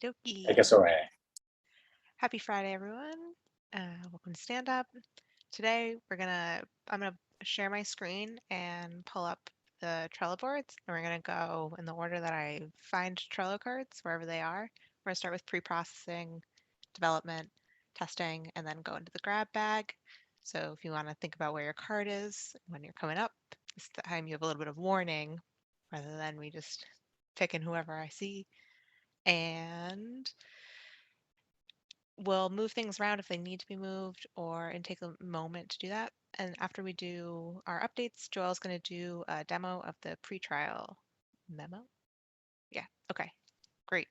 Take us away. Happy Friday, everyone. Welcome to Stand Up. Today, I'm gonna share my screen and pull up the Trello boards, and we're gonna go in the order that I find Trello cards, wherever they are. We're gonna start with pre-processing, development, testing, and then go into the grab bag. So if you want to think about where your card is when you're coming up, this time you have a little bit of warning, rather than me just picking whoever I see. And we'll move things around if they need to be moved and take a moment to do that. And after we do our updates, Joelle's going to do a demo of the pretrial memo. Yeah, okay, great.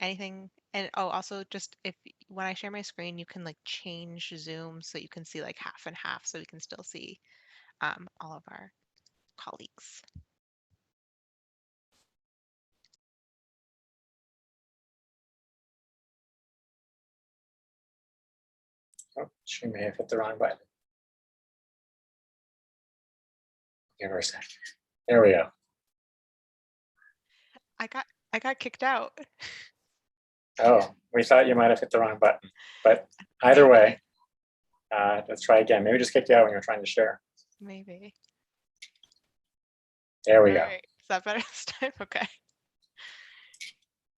Anything? And oh, also just if when I share my screen, you can like change Zoom so you can see like half and half so we can still see all of our colleagues. Oh, she may have hit the wrong button. Give her a second. There we go. I got kicked out. Oh, we thought you might have hit the wrong button, but either way, let's try again. Maybe just kicked you out when you were trying to share. Maybe. There we All go. right. Is that better this time? Okay.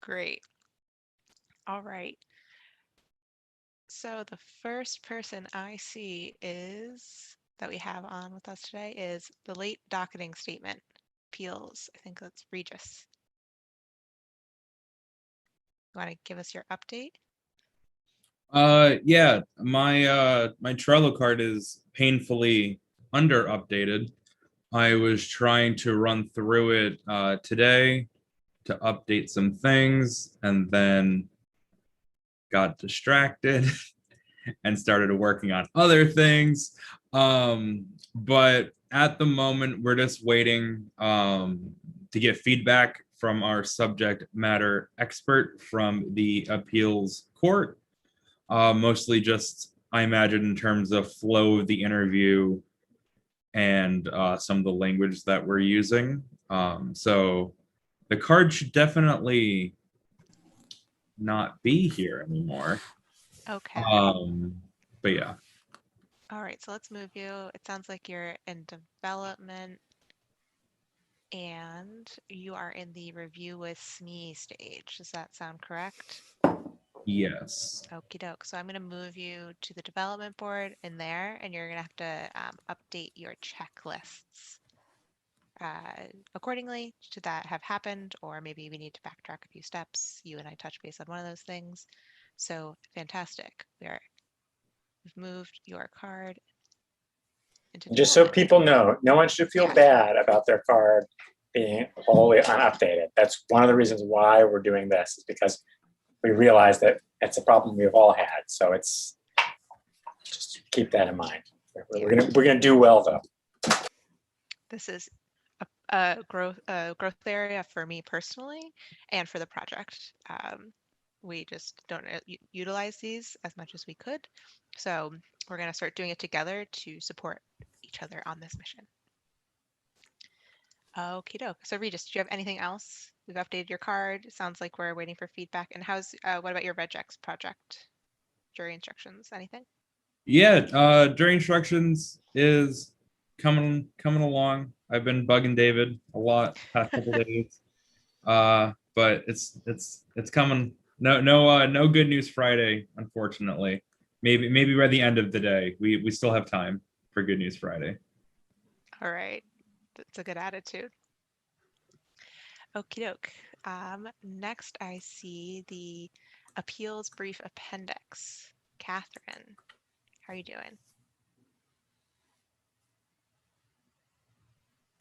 Great. All right. So the first person I see that we have on with us today is the late docketing statement appeals. I think that's Regis. You want to give us your update? Yeah, my Trello card is painfully under updated. I was trying to run through it today to update some things and then got distracted and started working on other things. But at the moment, we're just waiting to get feedback from our subject matter expert from the appeals court. Mostly just, I imagine, in terms of flow of the interview and some of the language that we're using. So the card should definitely not be here anymore. Okay. But yeah. All right. So let's move you. It sounds like you're in development and you are in the review with SME stage. Does that sound correct? Yes. Okie doke. So I'm going to move you to the development board in there, and you're going to have to update your checklists accordingly to that have happened, or maybe we need to backtrack a few steps. You and I touch base on one of those things. So fantastic. We've moved your card into Just so development. people know, no one should feel bad about their card being wholly unupdated. That's one of the reasons why we're doing this, is because we realize that it's a problem we've all had. So it's just keep that in mind. We're gonna do well though. This is a growth area for me personally and for the project. We just don't utilize these as much as we could. So we're going to start doing it together to support each other on this mission. Okie doke. So Regis, do you have anything else? We've updated your card. It sounds like we're waiting for feedback. And what about your regex project? Jury instructions, anything? Yeah, jury instructions is coming along. I've been bugging David a lot past couple days. But it's coming. No good news Friday, unfortunately. Maybe by the end of the day. We still have time for good news Friday. All right. That's a good attitude. Okie doke. Next, I see the appeals brief appendix. Catherine, how are you doing?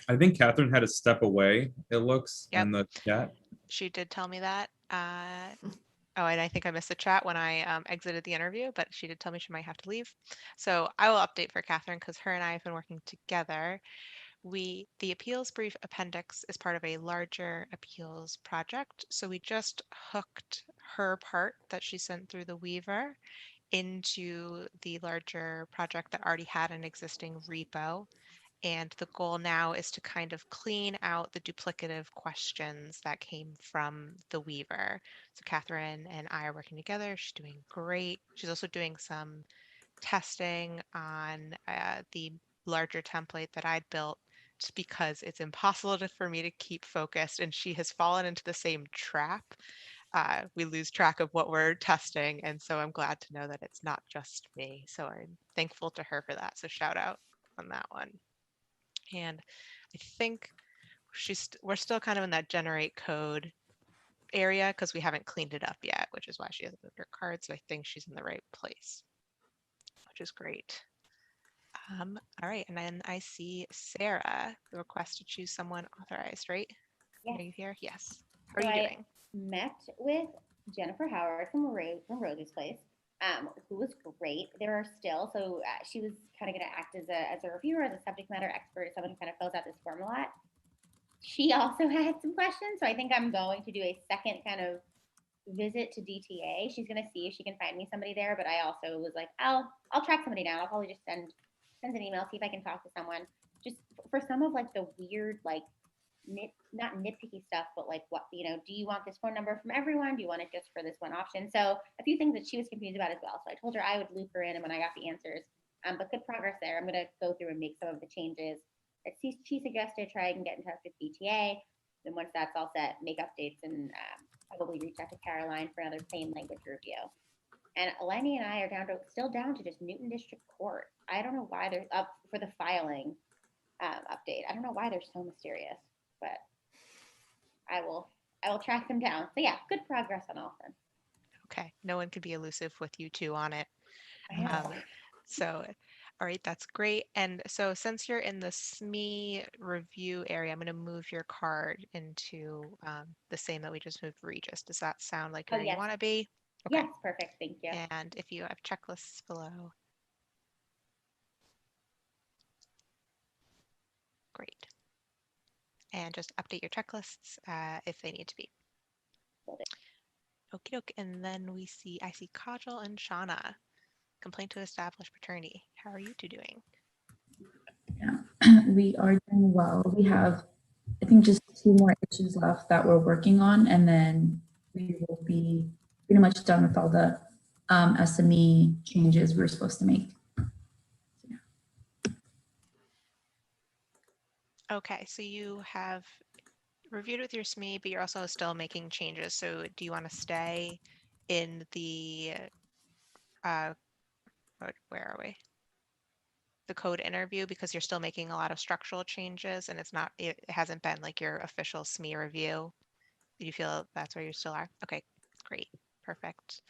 I think Catherine had to step away, it looks, in the chat. She did tell me that. Oh, and I think I missed the chat when I exited the interview, but she did tell me she might have to leave. So I will update for Catherine because her and I have been working together. The appeals brief appendix is part of a larger appeals project. So we just hooked her part that she sent through the Weaver into the larger project that already had an existing repo. And the goal now is to kind of clean out the duplicative questions that came from the Weaver. So Catherine and I are working together. She's doing great. She's also doing some testing on the larger template that I'd built just because it's impossible for me to keep focused, and she has fallen into the same trap. We lose track of what we're testing, and so I'm glad to know that it's not just me. So I'm thankful to her for that. So shout out on that one. And I think we're still kind of in that generate code area because we haven't cleaned it up yet, which is why she hasn't moved her card. So I think she's in the right place, which is great. All right, and then I see Sarah, the request to choose someone authorized, right? Yes. Are you here? Yes. How are So you I doing? met with Jennifer Howard from Rosie's Place, who was great. There are still, so she was kind of going to act as a reviewer, as a subject matter expert, someone who kind of fills out this form a lot. She also had some questions, so I think I'm going to do a second kind of visit to DTA. She's going to see if she can find me somebody there, but I also was like, I'll track somebody down. I'll probably just send an email, see if I can talk to someone, just for some of like the weird, like not nitpicky stuff, but like what, do you want this phone number from everyone? Do you want it just for this one option? So a few things that she was confused about as well. So I told her I would loop her in, and when I got the answers, but good progress there. I'm going to go through and make some of the changes that she suggested, try and get in touch with DTA. Then once that's all set, make updates and probably reach out to Caroline for another plain language review. And Eleni and I are still down to just Newton District Court. I don't know why they're up for the filing update. I don't know why they're so mysterious, but I will track them down. So yeah, good progress on all of them. Okay, no one could be elusive with you two on it. I know. So, all right, that's great. And so since you're in the SME review area, I'm going to move your card into the same that we just moved Regis. Does that sound like where you Yes. want to be? Okay. Yes, perfect. Thank you. And if you have checklists below. Great. And just update your checklists if they need to be. Okie doke. And then I see Kajal and Shauna. Complaint to establish paternity. How are you two doing? Yeah, we are doing well. We have, I think, just 2 more issues left that we're working on, and then we will be pretty much done with all the SME changes we're supposed to make. Okay, so you have reviewed with your SME, but you're also still making changes. So do you want to stay in the, where are we? The code interview, because you're still making a lot of structural changes and it hasn't been like your official SME review. Do you feel that's where you still are? Okay, great, perfect.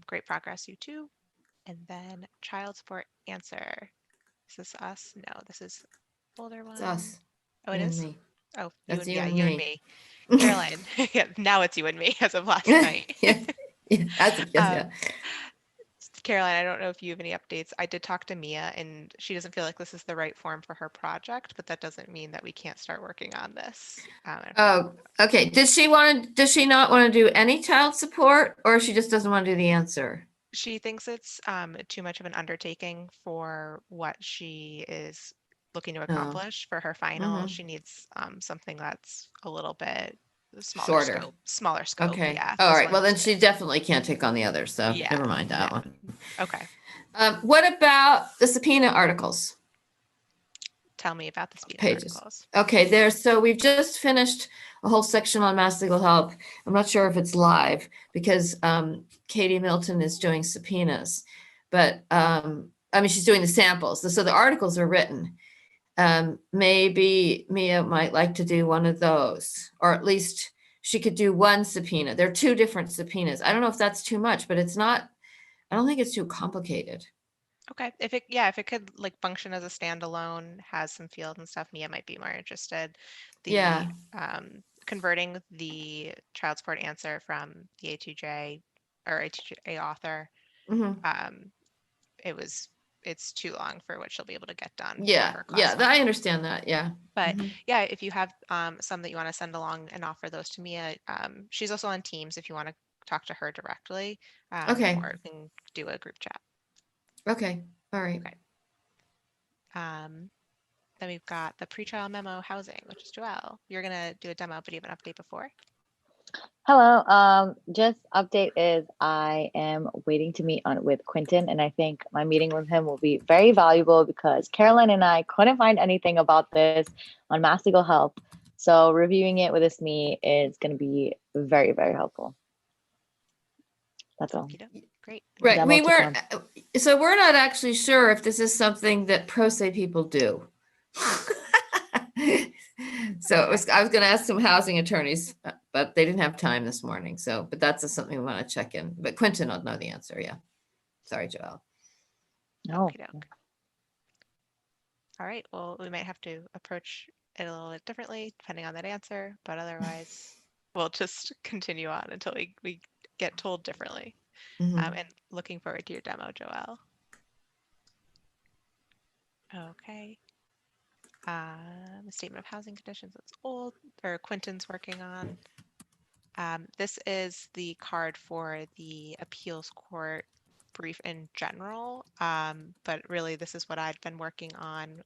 Great progress, you too. And then child support answer. Is this us? No, this is older one. It's us. Oh, it You and is? me. Oh, That's you yeah, and you and me. me. Caroline, yeah, now it's you and me as of last night. Yeah, that's yeah. Caroline, I don't know if you have any updates. I did talk to Mia, and she doesn't feel like this is the right form for her project, but that doesn't mean that we can't start working on this. Oh, okay. Does she not want to do any child support, or she just doesn't want to do the answer? She thinks it's too much of an undertaking for what she is looking to accomplish for her final. She needs something that's a little bit Shorter. Smaller scope. Okay. Yeah. All this right. Well, then one's- she definitely can't take on the others. So Yeah, never mind that yeah. one. Okay. What about the subpoena articles? Tell me about the speed Pages. articles. Okay, so we've just finished a whole section on mass legal help. I'm not sure if it's live because Katie Milton is doing subpoenas, but I mean, she's doing the samples. So the articles are written. Maybe Mia might like to do one of those, or at least she could do one subpoena. There are 2 different subpoenas. I don't know if that's too much, but it's not, I don't think it's too complicated. Okay. If it could like function as a standalone, has some fields and stuff, Mia might be more interested. Yeah. Converting the child support answer from the A2J or A2J author, Mhm. it's too long for what she'll be able to get done for Yeah, her class I one. understand that. Yeah. But Mhm. yeah, if you have some that you want to send along and offer those to Mia, she's also on Teams if you want to talk to her directly, Okay. or you can do a group chat. Okay. All right. Okay. And then we've got the pretrial memo housing, which is Joelle. You're gonna do a demo, but you have an update before. Hello. Just update is I am waiting to meet on with Quentin, and I think my meeting with him will be very valuable because Caroline and I couldn't find anything about this on Mass Legal Help. So reviewing it with SME is going to be very, very helpful. That's all. Okey-doke. Great. Right, Demo we to weren't, so we're not actually sure if this is something that pro se people do. So I was gonna ask some housing attorneys, but they didn't have time this morning, so, but that's something we want to check in, but Quentin will know the answer, yeah. Sorry, Joelle. No. Okey-doke. All right, well, we might have to approach it a little bit differently depending on that answer, but otherwise we'll just continue on until we get told differently. Mhm. And looking forward to your demo, Joelle. Okay. The statement of housing conditions, that's old, or Quentin's working on. This is the card for the appeals court brief in general, but really this is what I'd been working on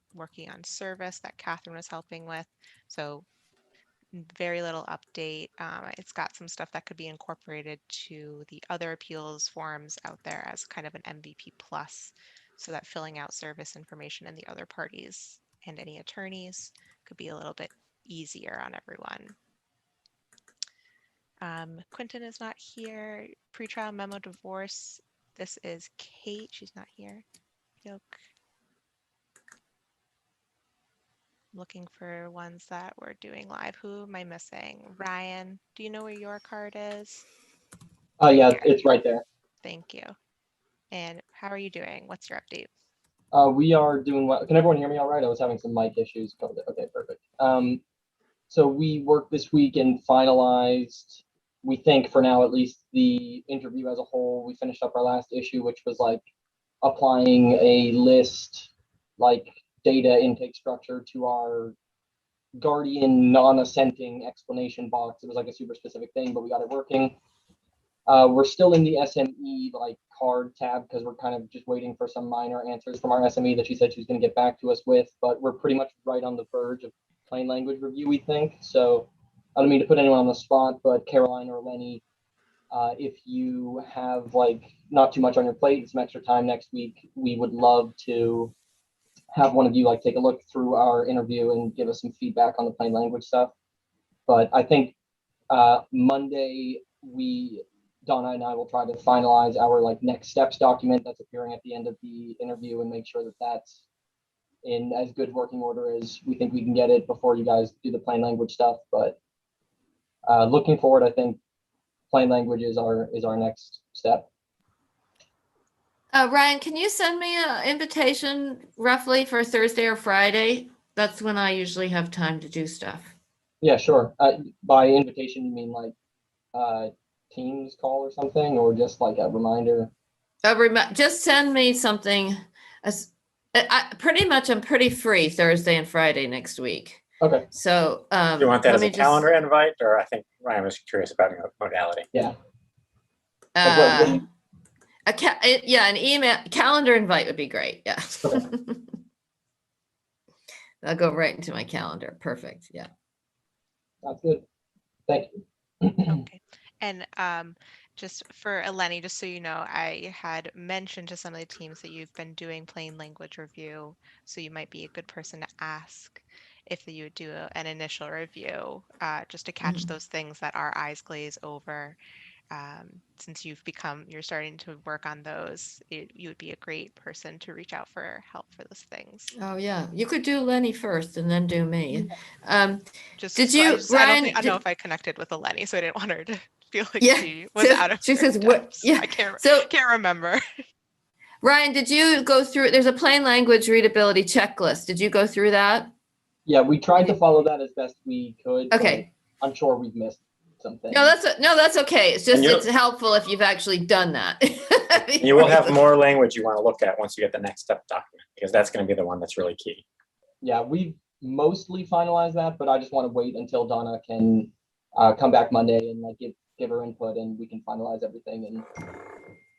service that Catherine was helping with. So very little update. It's got some stuff that could be incorporated to the other appeals forms out there as kind of an MVP plus, so that filling out service information and the other parties and any attorneys could be a little bit easier on everyone. Quentin is not here. Pretrial memo divorce. This is Kate. She's not here. Yoke. Looking for ones that we're doing live. Who am I missing? Ryan, do you know where your card is? Yeah, Here. it's right there. Thank you. And how are you doing? What's your update? We are doing well. Can everyone hear me all right? I was having some mic issues. Okay, perfect. So we worked this week and finalized, we think for now at least, the interview as a whole. We finished up our last issue, which was like applying a list, like data intake structure to our guardian non-assenting explanation box. It was like a super specific thing, but we got it working. We're still in the SME like card tab because we're kind of just waiting for some minor answers from our SME that she said she was going to get back to us with, but we're pretty much right on the verge of plain language review, we think. So I don't mean to put anyone on the spot, but Caroline or Lenny, if you have like not too much on your plate and some extra time next week, we would love to have one of you like take a look through our interview and give us some feedback on the plain language stuff. But I think Monday Donna and I will try to finalize our like next steps document that's appearing at the end of the interview and make sure that that's in as good working order as we think we can get it before you guys do the plain language stuff. But looking forward, I think plain language is our next step. Ryan, can you send me an invitation roughly for Thursday or Friday? That's when I usually have time to do stuff. Yeah, sure. By invitation, you mean like Teams call or something, or just like a reminder? Just send me something. Pretty much I'm pretty free Thursday and Friday next week. Okay. So Do you want that let as a me just- calendar invite, or I think Ryan was curious about modality? Yeah. Like Yeah, an email calendar invite would be great. Yeah. Okay. I'll go right into my calendar. Perfect. Yeah. That's good. Thank you. Okay. And just for Eleni, just so you know, I had mentioned to some of the teams that you've been doing plain language review, so you might be a good person to ask if you would do an initial review, just to catch those things that our eyes glaze over. Since you're starting to work on those, you would be a great person to reach out for help for those things. Oh yeah, you could do Lenny first and then do me. Just Did so you, I don't Ryan? think, I know if I connected with Eleni, so I didn't want her to feel like Yeah, she was out of she her says what? depths. Yeah, I can't so remember. Ryan, did you go through? There's a plain language readability checklist. Did you go through that? Yeah, we tried to follow that as best we could. Okay. But I'm sure we've missed something. No, that's okay. It's just And it's helpful if you've actually done that. You will have more language you want to look at once you get the next step document, because that's going to be the one that's really key. Yeah, we've mostly finalized that, but I just want to wait until Donna can come back Monday and like give her input, and we can finalize everything, and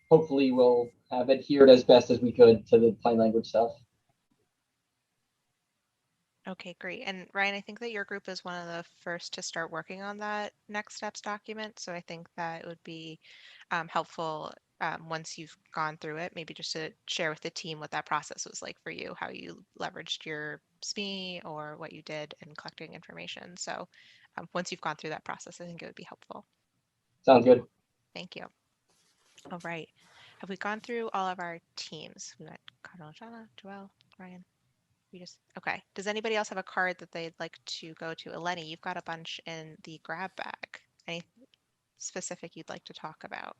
hopefully we'll have adhered as best as we could to the plain language stuff. Okay, great. And Ryan, I think that your group is one of the first to start working on that next steps document. So I think that it would be helpful once you've gone through it, maybe just to share with the team what that process was like for you, how you leveraged your SME or what you did in collecting information. So once you've gone through that process, I think it would be helpful. Sounds good. Thank you. All right. Have we gone through all of our teams? We got Cardinal, Jana, Joelle, Ryan. We just, okay. Does anybody else have a card that they'd like to go to? Eleni, you've got a bunch in the grab bag. Any specific you'd like to talk about?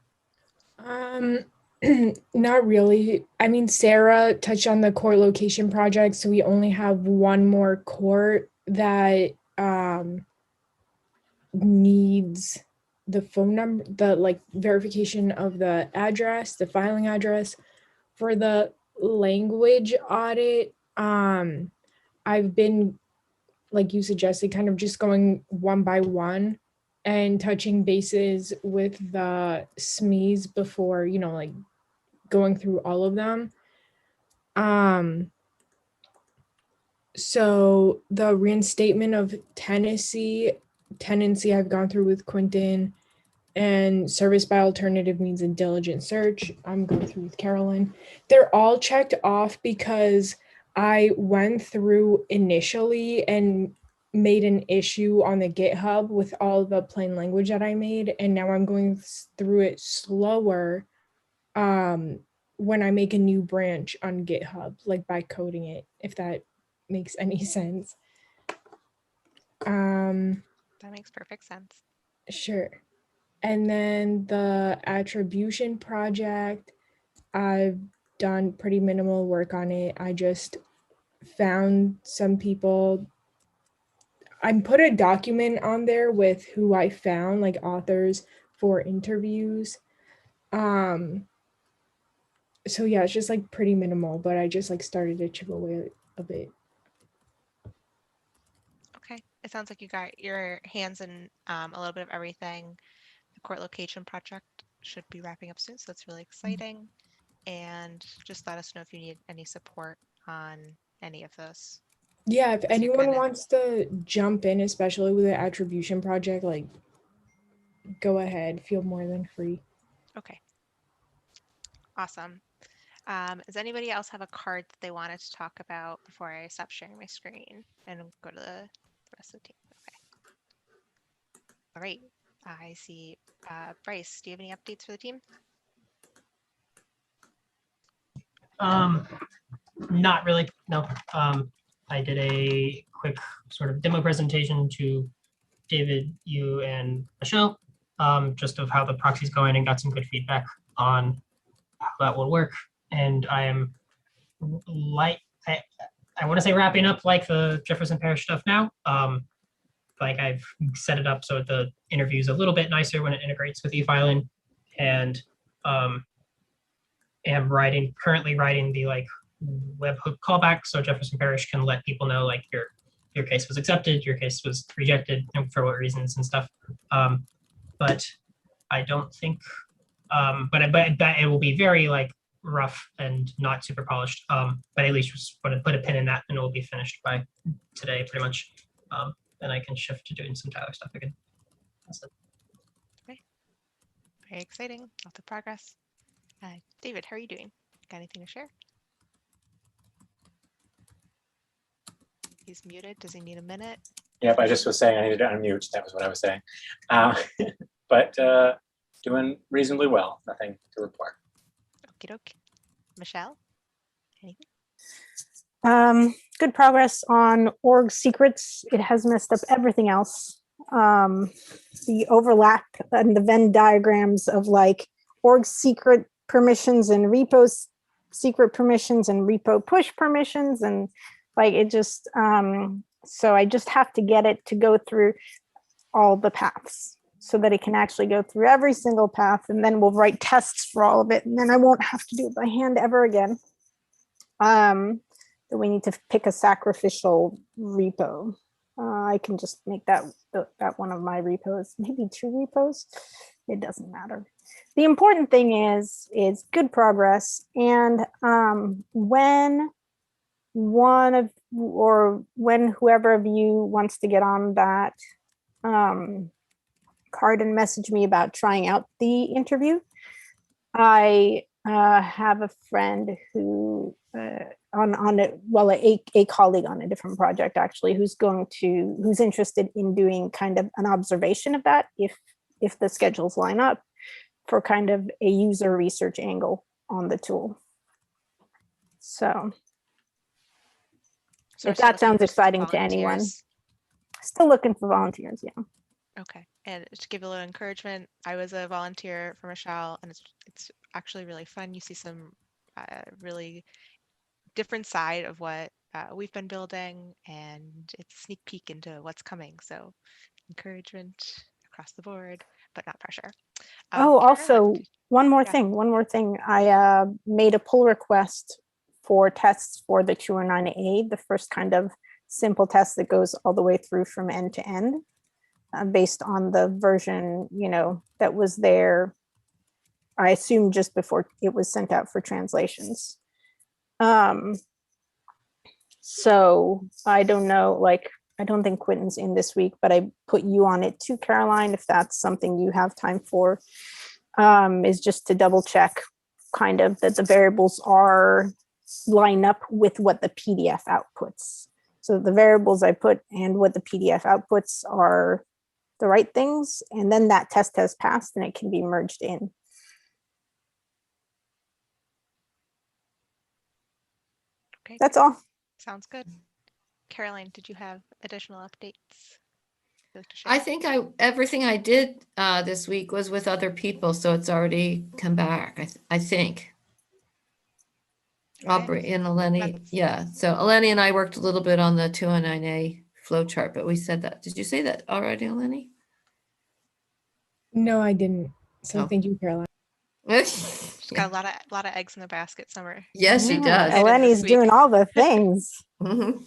Not really. I mean, Sarah touched on the court location project, so we only have one more court that needs the phone number, the like verification of the address, the filing address. For the language audit, I've been, like you suggested, kind of just going one by one and touching bases with the SMEs before, like going through all of them. So the reinstatement of tenancy I've gone through with Quentin, and service by alternative means and diligent search I'm going through with Carolyn. They're all checked off because I went through initially and made an issue on the GitHub with all the plain language that I made, and now I'm going through it slower when I make a new branch on GitHub, like by coding it, if that makes any sense. That makes perfect sense. Sure. And then the attribution project, I've done pretty minimal work on it. I just found some people. I put a document on there with who I found, like authors for interviews. So yeah, it's just like pretty minimal, but I just like started to chip away a bit. Okay. It sounds like you got your hands in a little bit of everything. The court location project should be wrapping up soon, so that's really exciting. And just let us know if you need any support on any of this. Yeah, if As you anyone kinda- wants to jump in, especially with the attribution project, like go ahead, feel more than free. Okay. Awesome. Does anybody else have a card that they wanted to talk about before I stop sharing my screen and go to the rest of the team? Okay. All right. I see. Bryce, do you have any updates for the team? Not really, no. I did a quick sort of demo presentation to David, you, and Michelle, just of how the proxy's going, and got some good feedback on how that will work. And I am like, I want to say wrapping up like the Jefferson Parish stuff now. Like I've set it up so the interview is a little bit nicer when it integrates with e-filing, and am currently writing the like webhook callback so Jefferson Parish can let people know like your case was accepted, your case was rejected, and for what reasons and stuff. But I don't think, but it will be very like rough and not super polished. But at least just want to put a pin in that, and it will be finished by today, pretty much. Then I can shift to doing some Tyler stuff again. That's it. Okay. Very exciting. Lots of progress. David, how are you doing? Got anything to share? He's muted. Does he need a minute? Yep, I just was saying I needed to unmute. That was what I was saying. But doing reasonably well. Nothing to report. Okie doke. Michelle? Anything? Good progress on org secrets. It has messed up everything else. The overlap and the Venn diagrams of like org secret permissions and repos secret permissions and repo push permissions, and like it just so I just have to get it to go through all the paths so that it can actually go through every single path, and then we'll write tests for all of it, and then I won't have to do it by hand ever again. We need to pick a sacrificial repo. I can just make that one of my repos, maybe 2 repos. It doesn't matter. The important thing is good progress. And when one of, or when whoever of you wants to get on that card and message me about trying out the interview. I have a friend who a colleague on a different project actually, who's interested in doing kind of an observation of that if the schedules line up for kind of a user research angle on the tool. So So we're if still that looking sounds for exciting to anyone, volunteers. still looking for volunteers, yeah. Okay, and to give a little encouragement, I was a volunteer for Michelle, and it's actually really fun. You see some really different side of what we've been building, and it's a sneak peek into what's coming. So encouragement across the board, but not pressure. Oh, Caroline, also one more yeah. thing. I made a pull request for tests for the 209A, the first kind of simple test that goes all the way through from end to end, based on the version, that was there, I assume just before it was sent out for translations. So I don't know, I don't think Quentin's in this week, but I put you on it too, Caroline, if that's something you have time for, is just to double check kind of that the variables line up with what the PDF outputs. So the variables I put and what the PDF outputs are the right things, and then that test has passed and it can be merged in. Okay, That's all. sounds good. Caroline, did you have additional updates you'd like to share? I think everything I did this week was with other people, so it's already come back. I think. Okay. Aubrey and Eleni, That's- yeah. So Eleni and I worked a little bit on the 209A flow chart, but we said that. Did you say that already, Eleni? No, I didn't. So Oh. thank you, Caroline. She's Yeah. got a lot of eggs in the basket somewhere. Yes, she does. Eleni's doing all the things. Mhm.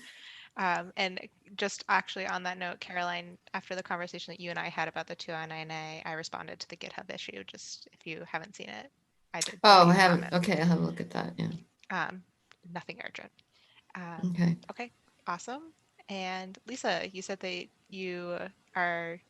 And just actually on that note, Caroline, after the conversation that you and I had about the 209A, I responded to the GitHub issue. Just if you haven't seen it, I did. Oh, I leave a haven't. comment. Okay, I'll have a look at that. Yeah. Nothing urgent. Okay. Okay, awesome. And Lisa, you said that you are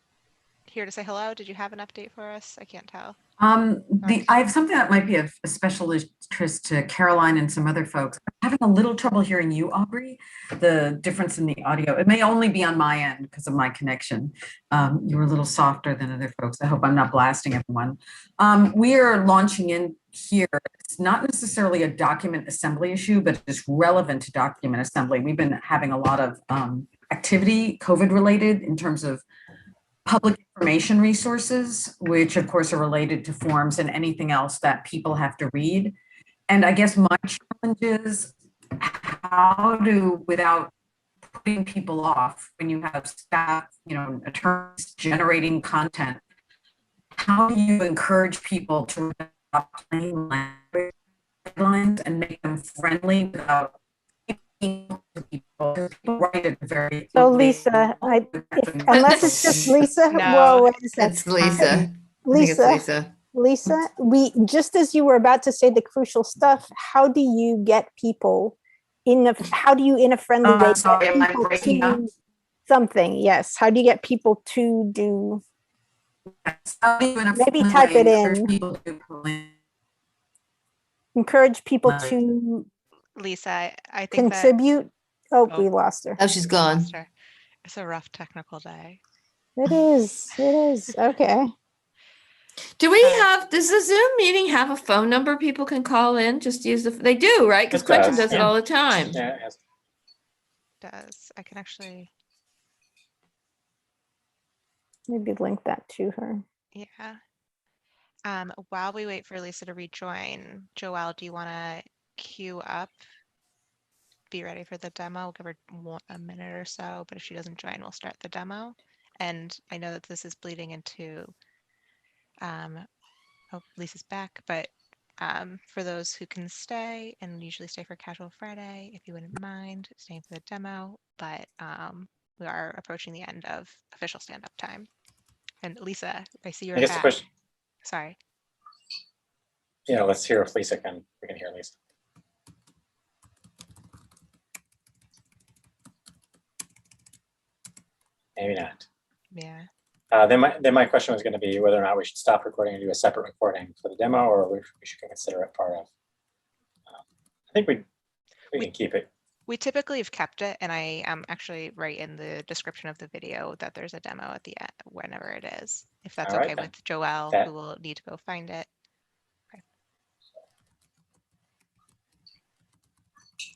here to say hello. Did you have an update for us? I can't tell. I have something that might be of a special interest to Caroline and some other folks. I'm having a little trouble hearing you, Aubrey, the difference in the audio. It may only be on my end because of my connection. You were a little softer than other folks. I hope I'm not blasting everyone. We are launching in here. It's not necessarily a document assembly issue, but it's relevant to document assembly. We've been having a lot of activity, COVID related, in terms of public information resources, which of course are related to forms and anything else that people have to read. And I guess my challenge is how to, without putting people off, when you have staff, attorneys generating content, how do you encourage people to adopt plain language guidelines and make them friendly without people write it very. So Lisa, unless it's just Lisa, No. whoa, wait a second. It's Lisa. I think it's Lisa, Lisa. just as you were about to say the crucial stuff, how do you get people in a friendly way Sorry, get am I people breaking up? to something? Yes. How do you get people to do? Maybe type it in. Encourage people to Lisa, I think contribute. Oh, Oh. we lost her. Oh, she's gone. lost her. It's a rough technical day. It is. Okay. Do we does the Zoom meeting have a phone number people can call in? Just use they do, right? Because It Quentin does, does it yeah. all the time. Yeah, it has. Does I can actually, Maybe link that to her. yeah. While we wait for Lisa to rejoin, Joelle, do you want to queue up? Be ready for the demo. We'll give her a minute or so, but if she doesn't join, we'll start the demo. And I know that this is bleeding into, oh, Lisa's back, but for those who can stay and usually stay for Casual Friday, if you wouldn't mind staying for the demo, but we are approaching the end of official stand-up time. And Lisa, I see you're I guess the back. question, Sorry. yeah, let's hear if we can hear Lisa. maybe not. Yeah. Then my question was going to be whether or not we should stop recording and do a separate recording for the demo, or we should consider it part of. I think we can keep it. We typically have kept it, and I am actually right in the description of the video that there's a demo at the end, whenever it is, if that's All right, okay then. with Joelle, That- who will need to go find it. Okay.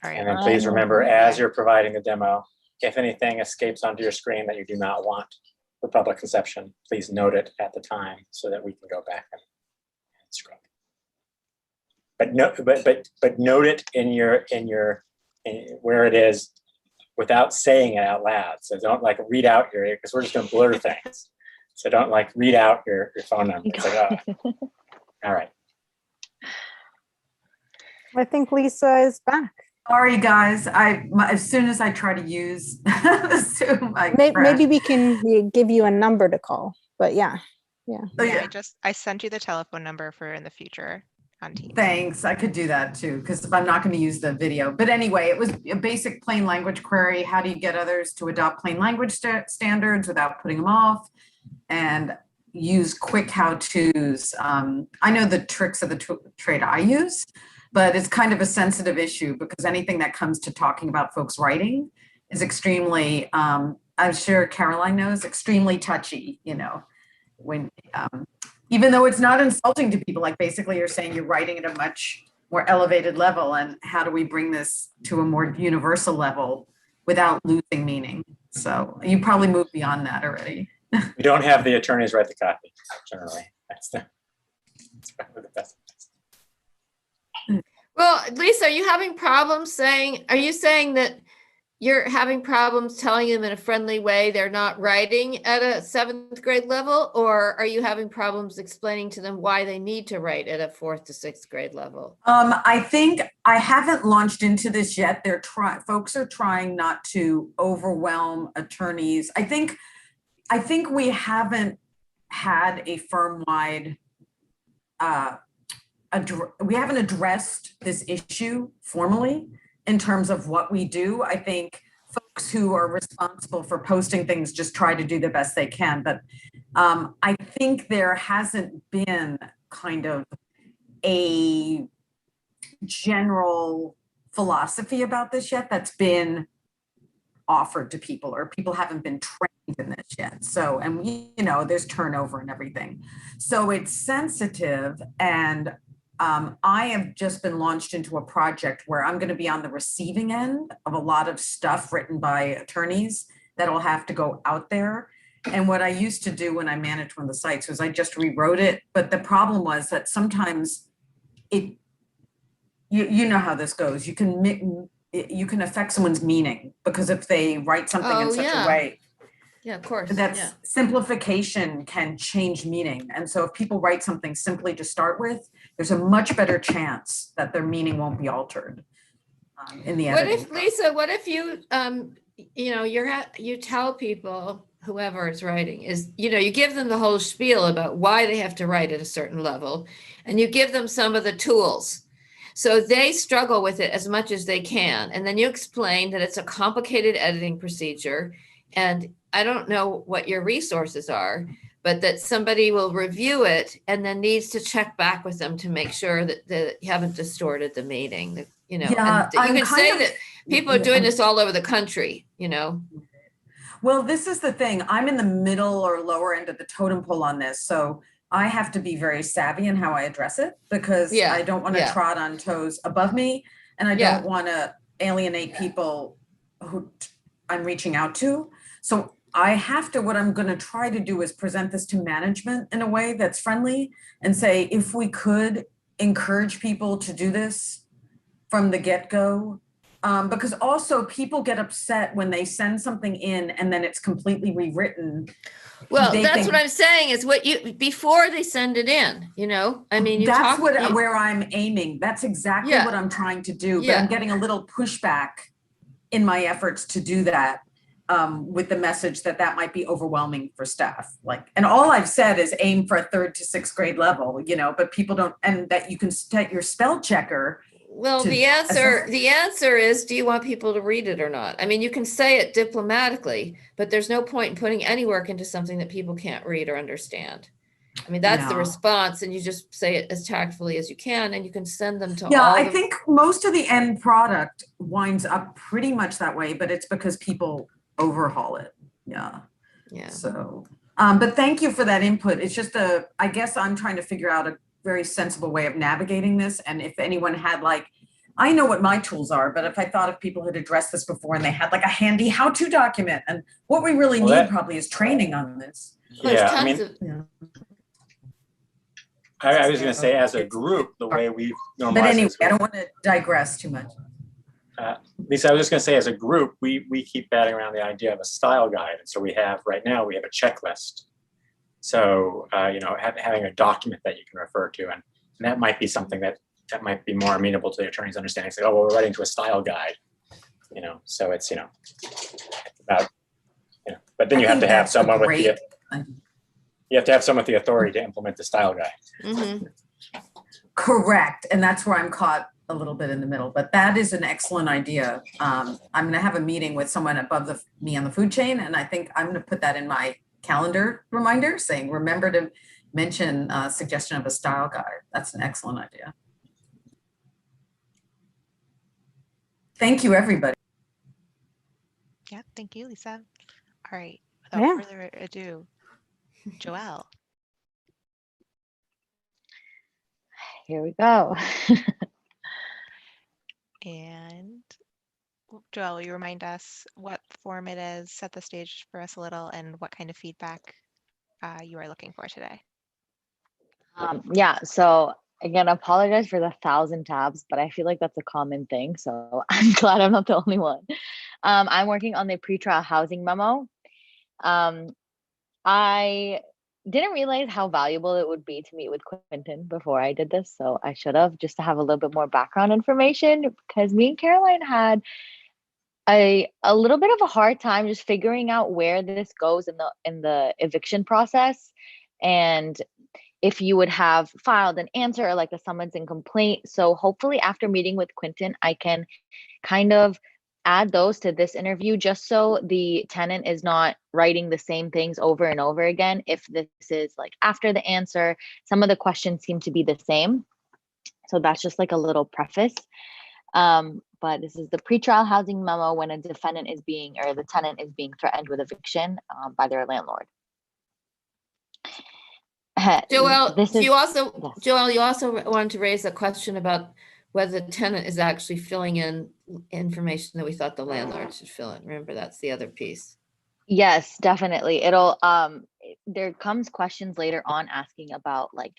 All right. And then please remember, as you're providing the demo, if anything escapes onto your screen that you do not want for public consumption, please note it at the time so that we can go back and scrub. But note it in where it is without saying it out loud. So don't like read out because we're just gonna blur things. So don't like read out your phone number. It's like, oh. All right. I think Lisa is back. Sorry, guys. As soon as I try to use the Zoom, Maybe we can give you a number to call, but yeah. Oh, Yeah, I sent you the telephone number for in the future on Teams. Thanks. I could do that too, because if I'm not going to use the video. But anyway, it was a basic plain language query. How do you get others to adopt plain language standards without putting them off? And use quick how-tos. I know the tricks of the trade I use, but it's kind of a sensitive issue because anything that comes to talking about folks writing is extremely, I'm sure Caroline knows, extremely touchy, when even though it's not insulting to people, like basically you're saying you're writing at a much more elevated level, and how do we bring this to a more universal level without losing meaning? So you probably moved beyond that already. We don't have the attorneys write the copy, generally. That's probably the best. Well, Lisa, are you having problems are you saying that you're having problems telling them in a friendly way they're not writing at a 7th grade level, or are you having problems explaining to them why they need to write at a 4th to 6th grade level? I think I haven't launched into this yet. Folks are trying not to overwhelm attorneys. I think we haven't had a firm-wide, we haven't addressed this issue formally in terms of what we do. I think folks who are responsible for posting things just try to do the best they can. But I think there hasn't been kind of a general philosophy about this yet that's been offered to people, or people haven't been trained in this yet. So, and there's turnover and everything. So it's sensitive, and I have just been launched into a project where I'm going to be on the receiving end of a lot of stuff written by attorneys that will have to go out there. And what I used to do when I managed one of the sites was I just rewrote it. But the problem was that sometimes you know how this goes. You can affect someone's meaning, because if they write something in such a way, yeah, of course, that's simplification can change meaning. And so if people write something simply to start with, there's a much better chance that their meaning won't be altered in the editing. What if you, you tell people, whoever is writing you give them the whole spiel about why they have to write at a certain level, and you give them some of the tools. So they struggle with it as much as they can. And then you explain that it's a complicated editing procedure. And I don't know what your resources are, but that somebody will review it and then needs to check back with them to make sure that you haven't distorted the meaning. Yeah, and you can say that people are doing this all over the country, Well, this is the thing. I'm in the middle or lower end of the totem pole on this. So I have to be very savvy in how I address it, because I don't want to trot on toes above me, and I don't want to alienate people who I'm reaching out to. So what I'm going to try to do is present this to management in a way that's friendly, and say, if we could encourage people to do this from the get-go, because also people get upset when they send something in and then it's completely rewritten. Well, that's what I'm saying is before they send it in, that's where I'm aiming. That's exactly what I'm trying to do. But I'm getting a little pushback in my efforts to do that, with the message that might be overwhelming for staff. And all I've said is aim for a 3rd to 6th grade level, but people don't, and that you can set your spell checker Well, to the assess answer is, do you want people to read it or not? I mean, you can say it diplomatically, but there's no point in putting any work into something that people can't read or understand. I mean, that's the Yeah. response, and you just say it as tactfully as you can, and you can send them to Yeah, all I the. think most of the end product winds up pretty much that way, but it's because people overhaul it. Yeah. Yeah. So, but thank you for that input. It's just I guess I'm trying to figure out a very sensible way of navigating this. And if anyone had like, I know what my tools are, but if I thought if people had addressed this before and they had like a handy how-to document, and what we really Well, need that- probably is training on this. There's Yeah, I tons mean, of. Yeah. I was going to say, as a group, the way we But normalize anyway, this, I don't want to digress too much. Lisa, I was just going to say, as a group, we keep batting around the idea of a style guide. And so we have right now we have a checklist. So having a document that you can refer to, and that might be something that might be more amenable to the attorney's understanding. Say, oh, well, we're writing to a style guide. So it's about but then you have to have someone with the you have to have someone with the authority to implement the style guide. Mm-hmm. Correct. And that's where I'm caught a little bit in the middle, but that is an excellent idea. I'm going to have a meeting with someone above me on the food chain. And I think I'm going to put that in my calendar reminder saying, remember to mention suggestion of a style guide. That's an excellent idea. Thank you, everybody. Yeah, thank you, Lisa. All right, without Yeah. further ado, Joelle. Here we go. And Joelle, will you remind us what form it is, set the stage for us a little, and what kind of feedback you are looking for today? Yeah, so again, I apologize for the 1,000 tabs, but I feel like that's a common thing. So I'm glad I'm not the only one. I'm working on the pretrial housing memo. I didn't realize how valuable it would be to meet with Quentin before I did this. So I should have, just to have a little bit more background information, because me and Caroline had a little bit of a hard time just figuring out where this goes in the eviction process, and if you would have filed an answer or like a summons and complaint. So hopefully after meeting with Quentin, I can kind of add those to this interview, just so the tenant is not writing the same things over and over again. If this is like after the answer, some of the questions seem to be the same. So that's just like a little preface. But this is the pretrial housing memo when a defendant is being, or the tenant is being threatened with eviction by their landlord. Joelle, This is, you also, yes. Joelle, you also wanted to raise a question about whether the tenant is actually filling in information that we thought the landlord should fill in. Remember, that's the other piece. Yes, definitely. It'll there comes questions later on asking about like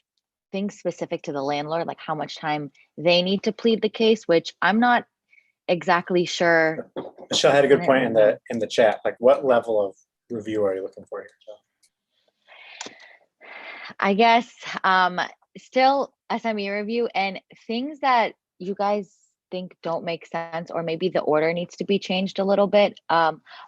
things specific to the landlord, like how much time they need to plead the case, which I'm not exactly sure. Michelle had a good point in the chat. Like, what level of review are you looking for here? I guess still SME review and things that you guys think don't make sense, or maybe the order needs to be changed a little bit.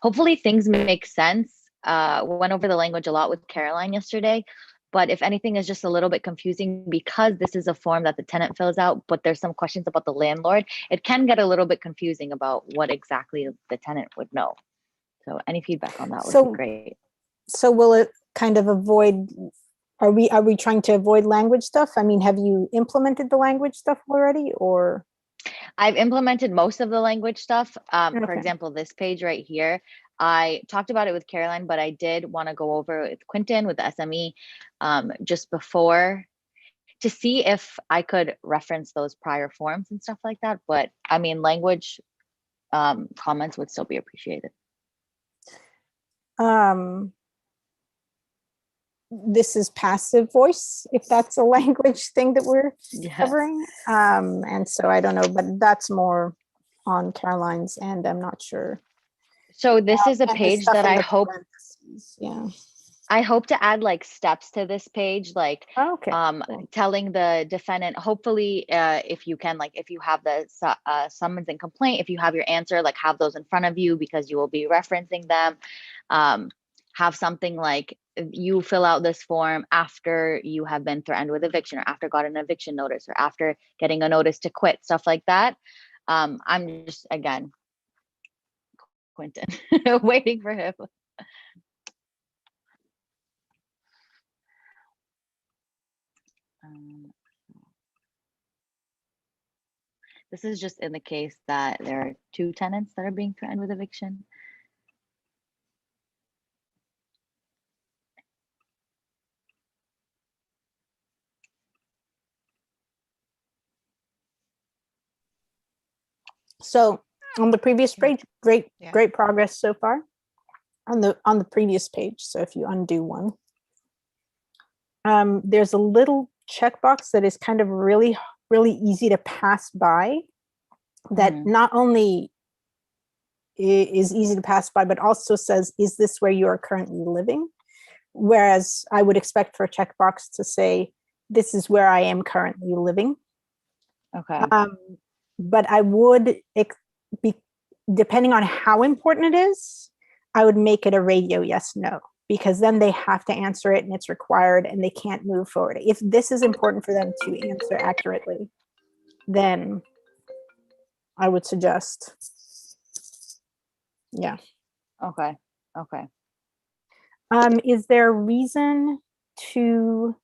Hopefully things make sense. Went over the language a lot with Caroline yesterday, but if anything is just a little bit confusing because this is a form that the tenant fills out, but there's some questions about the landlord, it can get a little bit confusing about what exactly the tenant would know. So any feedback on that would be great. So will it kind of avoid, are we trying to avoid language stuff? I mean, have you implemented the language stuff already, or? I've implemented most of the language stuff. For Okay. example, this page right here, I talked about it with Caroline, but I did want to go over it with Quentin with the SME just before to see if I could reference those prior forms and stuff like that. But I mean, language comments would still be appreciated. This is passive voice, if that's a language thing that we're covering. And so I don't know, but that's more on Caroline's end. I'm not sure. So this is a And the page stuff that in I the hope, parentheses, yeah. I hope to add like steps to this page, like Okay. telling the defendant, hopefully, if you can, like if you have the summons and complaint, if you have your answer, like have those in front of you because you will be referencing them. Have something like you fill out this form after you have been threatened with eviction, or after got an eviction notice, or after getting a notice to quit, stuff like that. I'm just, again, Quentin, waiting for him. This is just in the case that there are 2 tenants that are being threatened with eviction. So on the previous page, great Yeah. progress so far. On the previous page, so if you undo one, there's a little checkbox that is kind of really easy to pass by, that not only is easy to pass by, but also says, is this where you are currently living? Whereas I would expect for a checkbox to say, this is where I am currently living. Okay. But I would be, depending on how important it is, I would make it a radio yes, no, because then they have to answer it and it's required and they can't move forward. If this is important for them to answer accurately, then I would suggest, yeah. Okay. Okay. Is there a reason to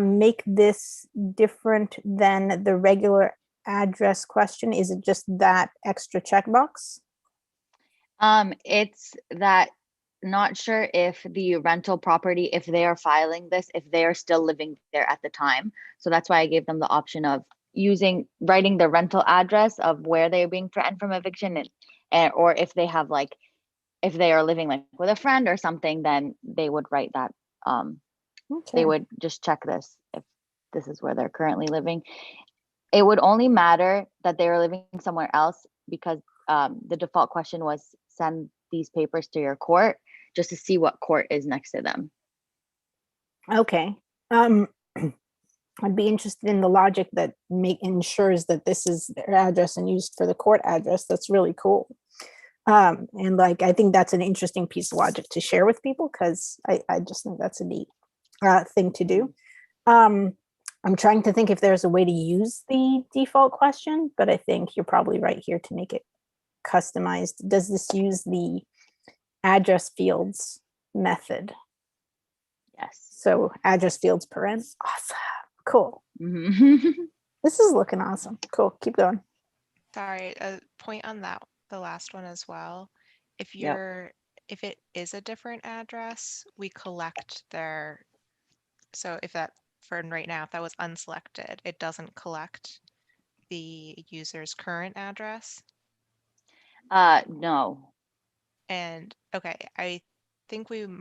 make this different than the regular address question? Is it just that extra checkbox? It's that, not sure if the rental property, if they are filing this, if they are still living there at the time. So that's why I gave them the option of writing the rental address of where they're being threatened from eviction, and or if they have like, if they are living like with a friend or something, then they would write that. They would just check this if this is where they're currently living. It would only matter that they are living somewhere else, because the default question was send these papers to your court, just to see what court is next to them. Okay. I'd be interested in the logic that ensures that this is their address and used for the court address. That's really cool. And like, I think that's an interesting piece of logic to share with people, because I just think that's a neat thing to do. I'm trying to think if there's a way to use the default question, but I think you're probably right here to make it customized. Does this use the address fields method? Yes. So address fields paren. Awesome. Cool. Mm-hmm. This is looking awesome. Cool. Keep going. Sorry, a point on that, the last one as well. If if it is a different address, we collect so if that, for right now, if that was unselected, it doesn't collect the user's current address. No. And okay, I think we would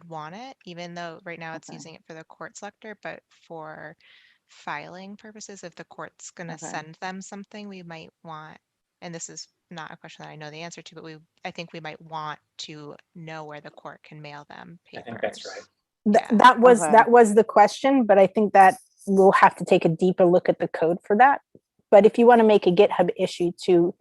want it, even though right now it's using it for the court selector, but for filing purposes, if the court's going to send them something, we might want, and this is not a question that I know the answer to, but I think we might want to know where the court can mail them papers. I think that's right. That was the question, but I think that we'll have to take a deeper look at the code for that. But if you want to make a GitHub issue to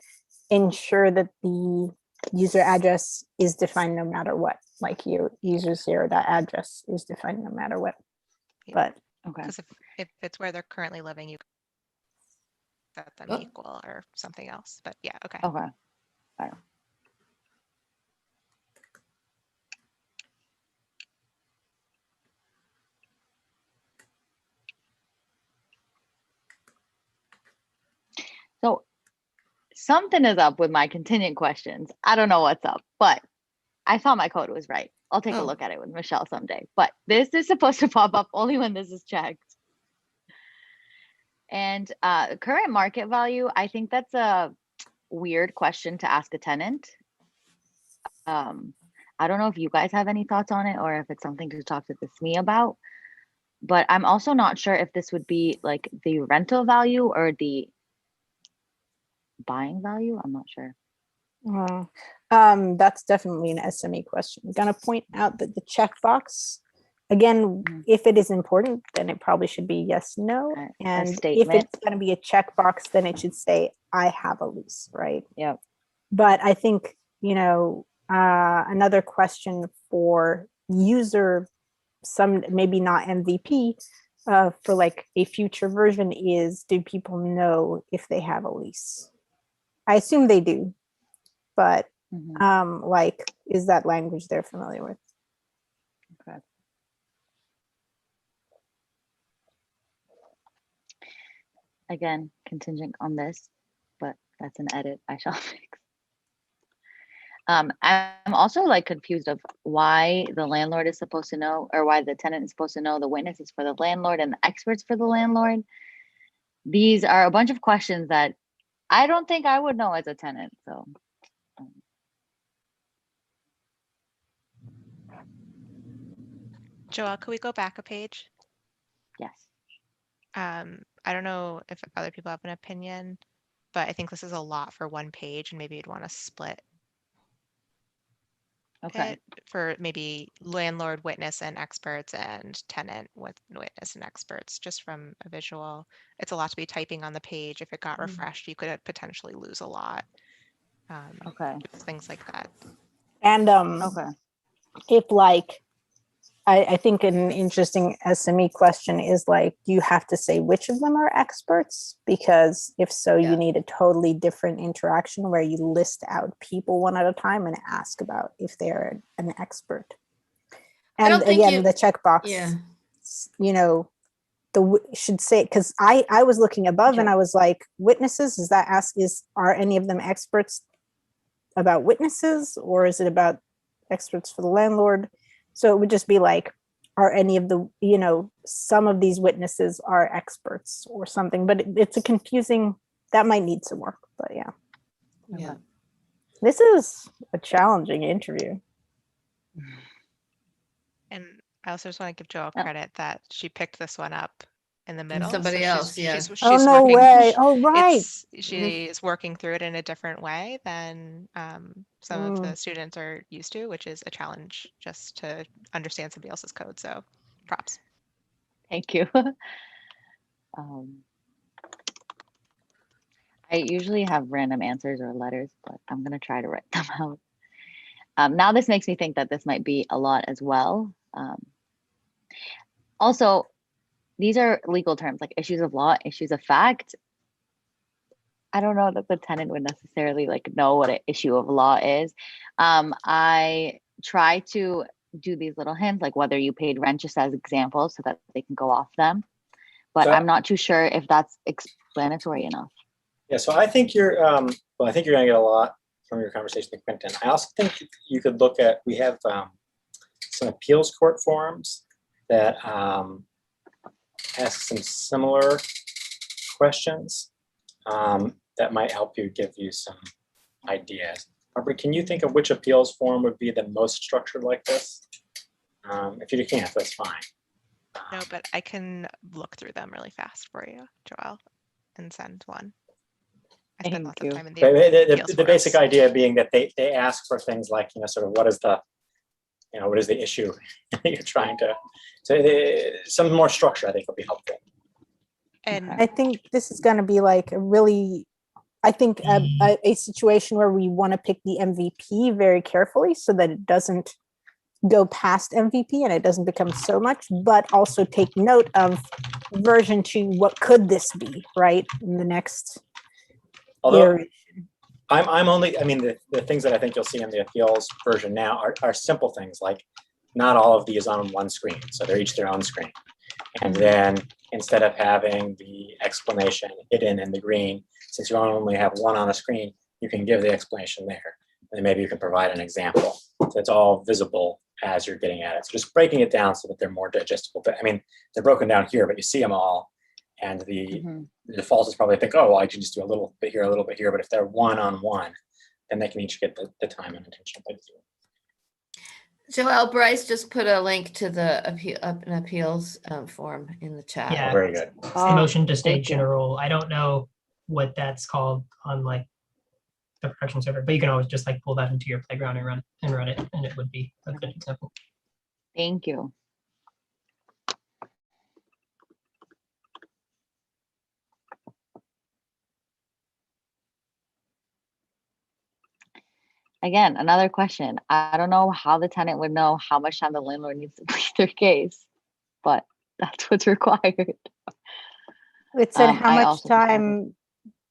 ensure that the user address is defined no matter what, like your user0.address is defined no matter what. But because if it's where they're currently living, you set them equal or something else. But yeah, okay. Okay. Fine. So something is up with my contingent questions. I don't know what's up, but I thought my code was right. I'll take a look at it with Michelle someday. But this is supposed to pop up only when this is checked. And current market value, I think that's a weird question to ask a tenant. I don't know if you guys have any thoughts on it, or if it's something to talk to the SME about. But I'm also not sure if this would be like the rental value or the buying value. I'm not sure. That's definitely an SME question. I'm gonna point out that the checkbox, again, if it is important, then it probably should be yes, no. And if it's gonna be a checkbox, then it should say, I have a lease, right? Yep. But I think, you know, another question for user, some maybe not MVP, for like a future version is, do people know if they have a lease? I assume they do, but like, is that language they're familiar with? Okay. Again, contingent on this, but that's an edit I shall fix. I'm also like confused of why the landlord is supposed to know, or why the tenant is supposed to know the witness is for the landlord and the experts for the landlord. These are a bunch of questions that I don't think I would know as a tenant. So Joelle, could we go back a page? yes. I don't know if other people have an opinion, but I think this is a lot for one page, and maybe you'd want to split Okay. it for maybe landlord, witness, and experts, and tenant with witness and experts, just from a visual. It's a lot to be typing on the page. If it got refreshed, you could potentially lose a lot. Okay. Things like that. And Okay. if like, I think an interesting SME question is like, do you have to say which of them are experts? Because if so, Yeah. you need a totally different interaction where you list out people one at a time and ask about if they're an expert. I And don't think again, you- the checkbox, Yeah. you know, should say, because I was looking above and I was like, witnesses, is that are any of them experts about witnesses, or is it about experts for the landlord? So it would just be like, are any of the, some of these witnesses are experts or something, but it's a confusing, that might need some work, but yeah. Yeah. This is a challenging interview. And I also just want to give Joelle credit that she picked this one up in the middle. somebody so else, yeah. She's Oh, no working, way. Oh, right. She is working through it in a different way than some of the students are used to, which is a challenge just to understand somebody else's code. So props. Thank you. I usually have random answers or letters, but I'm going to try to write them out. Now this makes me think that this might be a lot as well. Also, these are legal terms like issues of law, issues of fact. I don't know that the tenant would necessarily like know what an issue of law is. I try to do these little hints, like whether you paid rent, just as examples so that they can go off them. But I'm not too sure if that's explanatory enough. Yeah, so I think you're, well, I think you're gonna get a lot from your conversation with Quentin. I also think you could look at, we have some appeals court forums that ask some similar questions that might help you, give you some ideas. Barbara, can you think of which appeals forum would be the most structured like this? If you can't, that's fine. No, but I can look through them really fast for you, Joelle, and send one. I spend lots of time in the basic idea being that they ask for things like, sort of what is the issue you're trying to, so some more structure I think will be helpful. And I think this is going to be like a situation where we want to pick the MVP very carefully so that it doesn't go past MVP and it doesn't become so much, but also take note of version 2, what could this be, right? In the next iteration. The things that I think you'll see in the appeals version now are simple things like not all of these on one screen. So they're each their own screen. And then instead of having the explanation hidden in the green, since you only have one on a screen, you can give the explanation there. And then maybe you can provide an example. So it's all visible as you're getting at it. So just breaking it down so that they're more digestible. But I mean, they're broken down here, but you see them all. And the default is probably think, oh, well, I can just do a little bit here, a little bit here. But if they're one-on-one, then they can each get the time and attention they deserve. Joelle, Bryce just put a link to the appeals form in the chat. Yeah. Oh, very good. It's the motion to state general. I don't know what that's called on like the production server, but you can always just like pull that into your playground and run it, and it would be a good example. Thank you. Again, another question. I don't know how the tenant would know how much time the landlord needs to plead their case, but that's what's required. It said, how I much also prefer time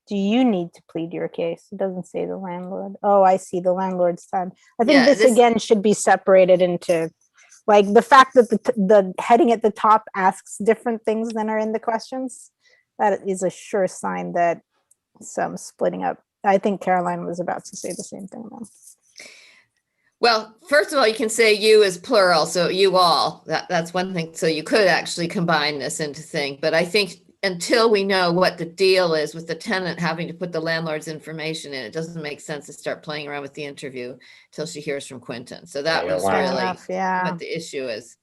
do you need to plead your case? It doesn't say the landlord. Oh, I see, the landlord's time. I think Yeah, this again should be separated into, like, the fact that the heading at the top asks different things than are in the questions. That is a sure sign that some splitting up. I think Caroline was about to say the same thing though. Well, first of all, you can say you as plural, so you all, that's one thing. So you could actually combine this into thing, but I think until we know what the deal is with the tenant having to put the landlord's information in, it doesn't make sense to start playing around with the interview till she hears from Quentin. So that Yeah, was fair really enough, yeah. what the issue is.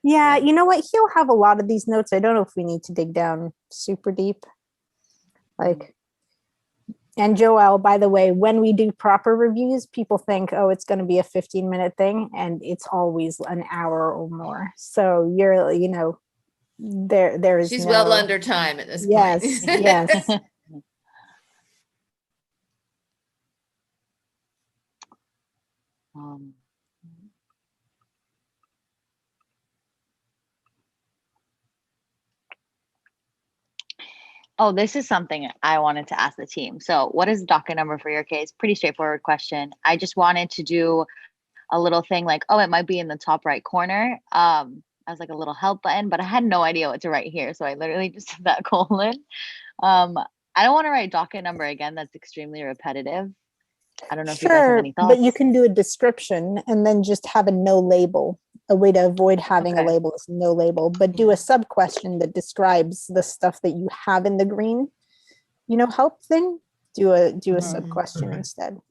Yeah, Yeah. you know what? He'll have a lot of these notes. I don't know if we need to dig down super deep. Like, and Joelle, by the way, when we do proper reviews, people think, oh, it's going to be a 15-minute thing, and it's always an hour or more. So you're, you know, there is She's no, well under time at this yes, point. yes. um, Oh, this is something I wanted to ask the team. So what is the docket number for your case? Pretty straightforward question. I just wanted to do a little thing like, oh, it might be in the top right corner as like a little help button, but I had no idea what to write here. So I literally just did that colon. I don't want to write docket number again. That's extremely repetitive. I don't know if you guys have Sure, any but you thoughts. can do a description and then just have a no label. A way to avoid having a Okay. label is no label, but do a sub question that describes the stuff that you have in the green, you know, help thing. Do a Mhm. sub question Mhm. instead.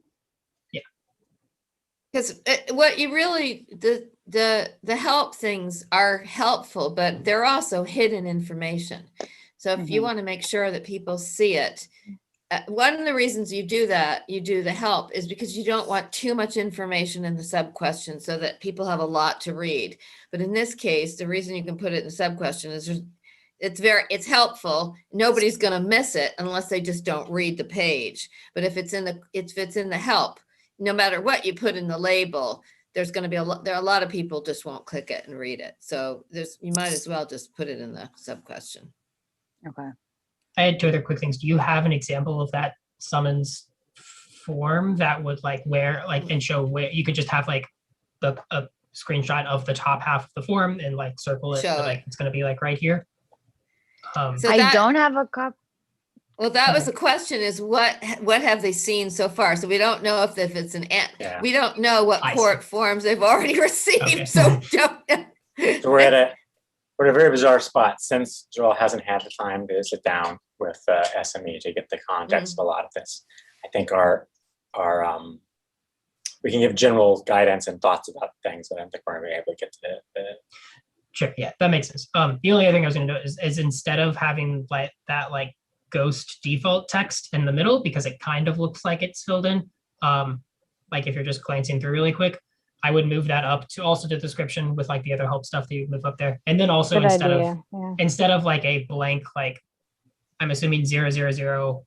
Because what you really, the help things are helpful, but they're also hidden information. So if you Mhm. want to make sure that people see it, one of the reasons you do that, you do the help, is because you don't want too much information in the sub question so that people have a lot to read. But in this case, the reason you can put it in the sub question is it's helpful. Nobody's going to miss it unless they just don't read the page. But if it's in the help, no matter what you put in the label, there's going to be a lot of people just won't click it and read it. So you might as well just put it in the sub question. Okay. I had two other quick things. Do you have an example of that summons form that would and show where you could just have like a screenshot of the top half of the form and like circle it, Show like it. it's going to be like right here. So I that- don't have a copy. Well, that was the question: is what have they seen so far? So we don't know if it's Yeah. we don't know what I court forms they've already received. Okay. So don't know. So we're at a very bizarre spot since Joel hasn't had the time to sit down with SME to get the context of a lot of this. I think our we can give general guidance and thoughts about things, but I don't think we're going to be able to get to the Sure, yeah, that makes sense. The only other thing I was going to do is instead of having like that like ghost default text in the middle, because it kind of looks like it's filled in, like if you're just glancing through really quick, I would move that up to also the description with like the other help stuff that you move up there. And then also Good idea. Yeah. instead of like a blank, like I'm assuming 000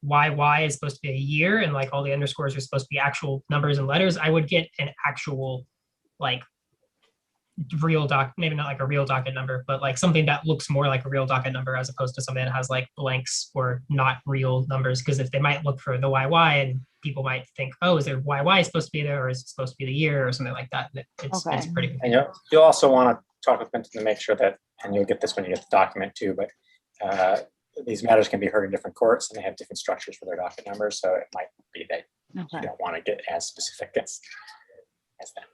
YY is supposed to be a year and like all the underscores are supposed to be actual numbers and letters, I would get an actual like real maybe not like a real docket number, but like something that looks more like a real docket number as opposed to something that has like blanks or not real numbers. Because if they might look for the YY and people might think, oh, is there YY supposed to be there, or is it supposed to be the year or something like that? It's Okay. pretty And confusing. you'll also want to talk with Quentin to make sure that, and you'll get this when you get the document too, but these matters can be heard in different courts and they have different structures for their docket numbers. So it might be that you Okay. don't want to get as specific as that.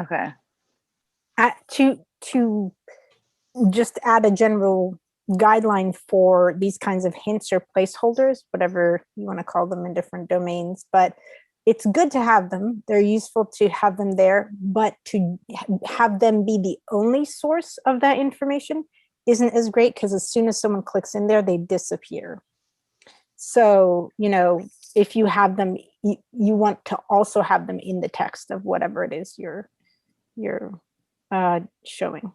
Okay. To just add a general guideline for these kinds of hints or placeholders, whatever you want to call them in different domains, but it's good to have them. They're useful to have them there, but to have them be the only source of that information isn't as great, because as soon as someone clicks in there, they disappear. So, you know, if you have them, you want to also have them in the text of whatever it is you're showing.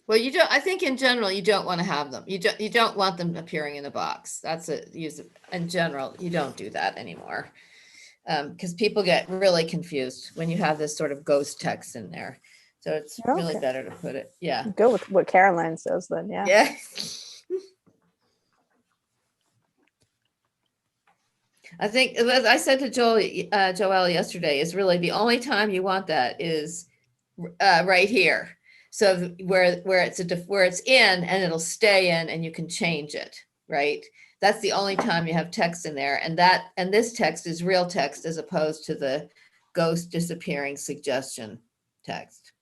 Well, you don't. I think in general, you don't want to have them. You don't want them appearing in a box. That's in general, you don't do that anymore. Because people get really confused when you have this sort of ghost text in there. So it's really Okay. better to put it, yeah. Go with what Caroline says then, yeah. Yeah. I think, as I said to Joelle yesterday, is really the only time you want that is right here. So where it's in and it'll stay in and you can change it, right? That's the only time you have text in there, and this text is real text as opposed to the ghost disappearing suggestion text.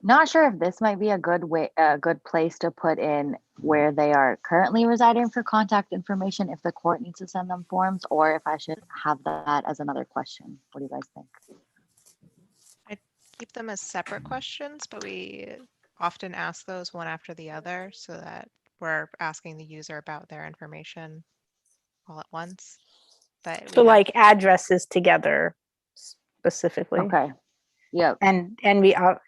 Not sure if this might be a good place to put in where they are currently residing for contact information if the court needs to send them forms, or if I should have that as another question. What do you guys think? I keep them as separate questions, but we often ask those one after the other so that we're asking the user about their information all at once. But So like addresses together specifically. Okay. Yep. And we are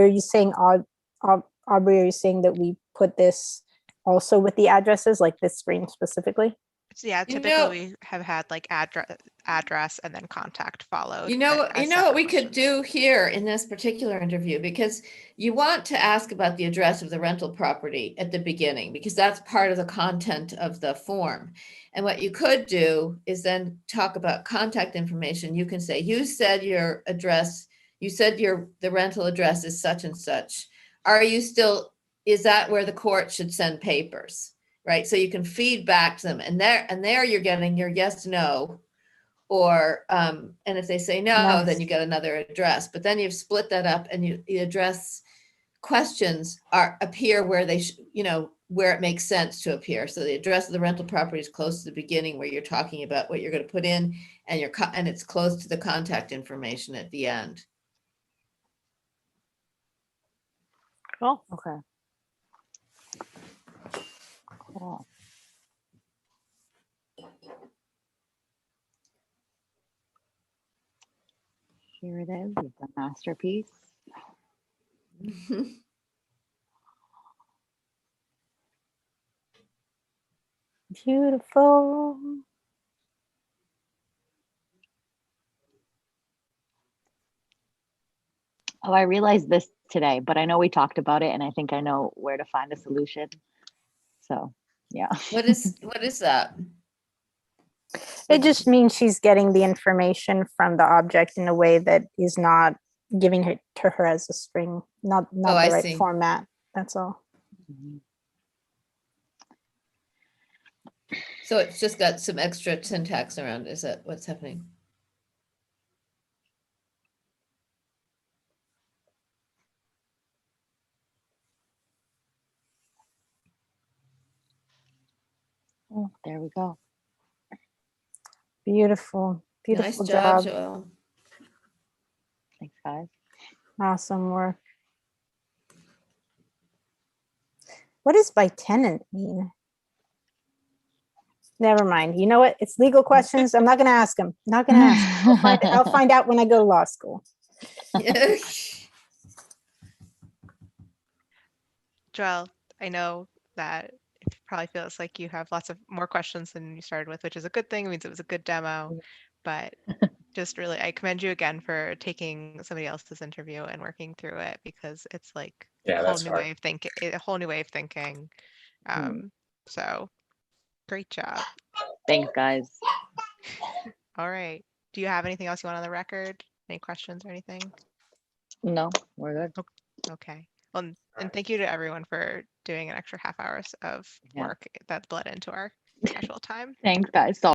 you saying, Aubrey, are you saying that we put this also with the addresses, like this screen specifically? Yeah, typically we have had like address and then contact followed. You know what we could do here in this particular interview, because you want to ask about the address of the rental property at the beginning, because that's part of the content of the form. And what you could do is then talk about contact information. You can say, you said your address, you said the rental address is such and such. Is that where the court should send papers? Right? So you can feed back to them, and there you're getting your yes, no, or and if they say no, then you get another address. But then you've split that up, and the address questions appear where they where it makes sense to appear. So the address of the rental property is close to the beginning, where you're talking about what you're going to put in, and it's close to the contact information at the end. Cool. Okay. Cool. Here it is, the masterpiece. Beautiful. Oh, I realized this today, but I know we talked about it, and I think I know where to find a solution. So, yeah. What is that? It just means she's getting the information from the object in a way that is not giving it to her as a string, not the right see. format. That's all. So it's just got some extra syntax around. Is that what's happening? Oh, there we go. Beautiful. Beautiful Nice job, job. Joelle. Thanks, guys. Awesome work. What does by tenant mean? Never mind. You know what? It's legal questions. I'm not going to ask them. Not going to ask. I'll find out when I go to law school. Joelle, I know that it probably feels like you have lots of more questions than you started with, which is a good thing. It means it was a good demo, but just really, I commend you again for taking somebody else's interview and working through it, because it's like a whole new way of thinking. So great job. Thanks, guys. All right. Do you have anything else you want on the record? Any questions or anything? No, we're good. Okay. Well, and thank you to everyone for doing an extra half hours of work that bled into our schedule time. Thanks, guys. So